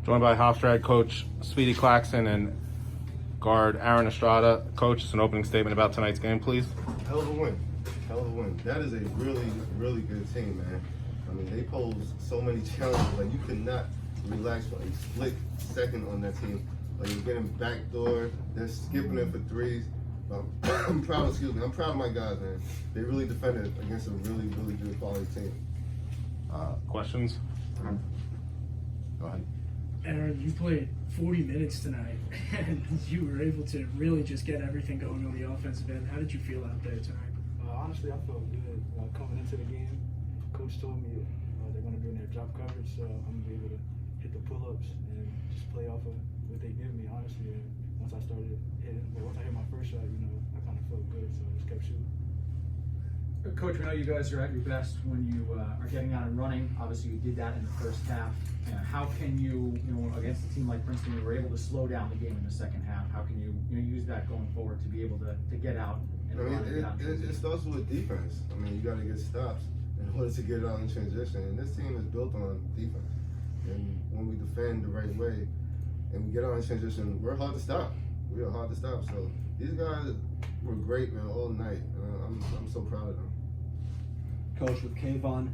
Joined by Hofstra coach Speedy Claxton and guard Aaron Estrada. Coach, it's an opening statement about tonight's game, please. Hell of a win. Hell of a win. That is a really, really good team, man. I mean, they pose so many challenges. Like, you cannot relax for a split second on that team. Like, you're getting backdoor, they're skipping it for threes. I'm proud of my guys, man. They really defended against a really, really good quality team. Questions? Go ahead. Aaron, you played 40 minutes tonight, and you were able to really just get everything going on the offensive end. How did you feel out there tonight? Honestly, I felt good coming into the game. Coach told me they're going to be in their drop coverage, so I'm going to be able to hit the pull-ups and just play off of what they give me, honestly. And once I started hitting, once I hit my first shot, I kind of felt good, so I just kept shooting. Coach, we know you guys are at your best when you are getting out and running. Obviously, you did that in the first half. How can you, against a team like Princeton, you were able to slow down the game in the second half. How can you, use that going forward to be able to get out and run and get out? It starts with defense. I mean, you got to get stops in order to get out in transition. And this team is built on defense. And when we defend the right way and we get out in transition, we're hard to stop. We are hard to stop. So these guys were great, man, all night. I'm so proud of them. Coach, with Kayvon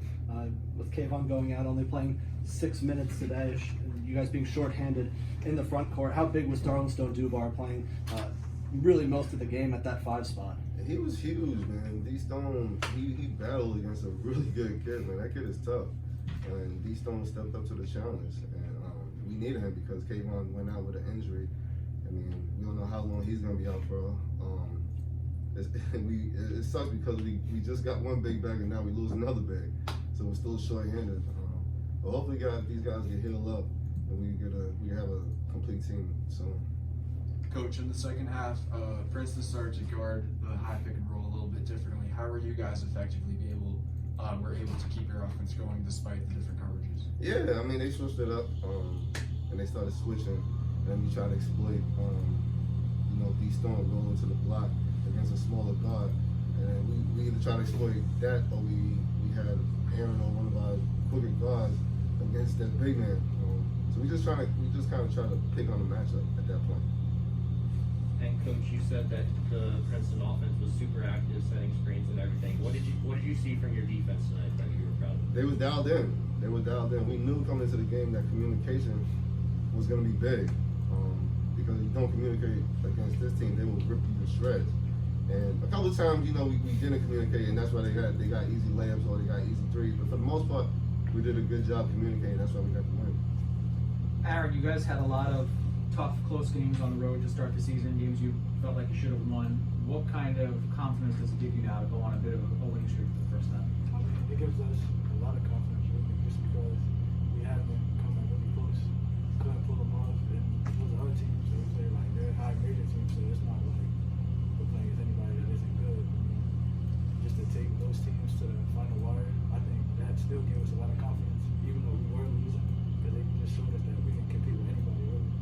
going out, only playing 6 minutes today, you guys being shorthanded in the front court, how big was Darlington Dubar playing really most of the game at that 5 spot? He was huge, man. D Stone, he battled against a really good kid, man. That kid is tough. And D Stone stepped up to the challenge. And we needed him because Kayvon went out with an injury. I mean, we don't know how long he's going to be out for. It sucks because we just got one big bag and now we lose another bag, so we're still short-handed. But hopefully, these guys get healed up and we have a complete team soon. Coach, in the second half, Princeton started to guard the high pick and roll a little bit differently. How were you guys effectively were able to keep your offense going despite the different coverages? Yeah, I mean they switched it up and they started switching, and we tried to exploit D Stone rolling to the block against a smaller guard, and we either try to exploit that or we had Aaron on one of our quicker guards against that big man. So we just kind of try to pick on the matchup at that point. And Coach, you said that the Princeton offense was super active, setting screens and everything. What did you see from your defense tonight that you were proud of? They were dialed in. We knew coming into the game that communication was going to be big. Because if you don't communicate against this team, they will rip you to shreds. And a couple of times, we didn't communicate, and that's why they got easy layups or they got easy threes. But for the most part, we did a good job communicating. That's why we got the win. Aaron, you guys had a lot of tough, close games on the road to start the season, games you felt like you should have won. What kind of confidence does it give you now to go on a bit of a winning streak for the first time? I mean, it gives us a lot of confidence, really, just because we have been coming really close, couldn't pull them off, and those other teams, they're high graded teams, so it's not like we're playing against anybody that isn't good. I mean, just to take those teams to the final wire, I think that still gives us a lot of confidence, even though we were losing, because they just showed us that we can compete with anybody, really.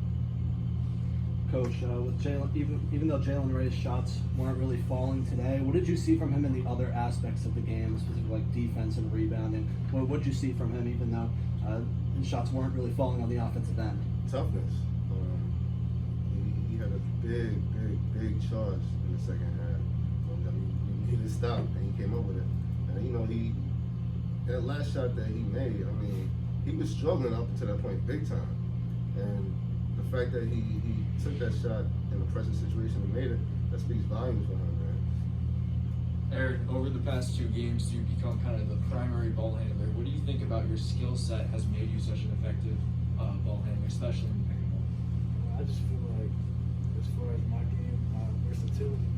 Coach, with Jalen, even though Jalen Ray's shots weren't really falling today, what did you see from him in the other aspects of the game, specifically like defense and rebounding? What did you see from him, even though his shots weren't really falling on the offensive end? Toughness. He had a big charge in the second half. He needed to stop, and he came up with it. And that last shot that he made, I mean, he was struggling up to that point big time. And the fact that he took that shot in a pressure situation and made it, that speaks volumes for him, man. Aaron, over the past 2 games, you've become kind of the primary ball handler. What do you think about your skill set has made you such an effective ball handler, especially in the pick and roll? I just feel like, as far as my game, versatility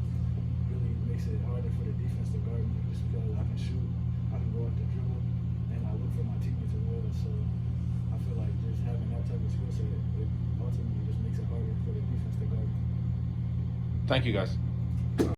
really makes it harder for the defense to guard me, just because I can shoot, I can go up the dribble, and I look for my teammates as well. So I feel like just having that type of skill set, it ultimately just makes it harder for the defense to guard me. Thank you, guys.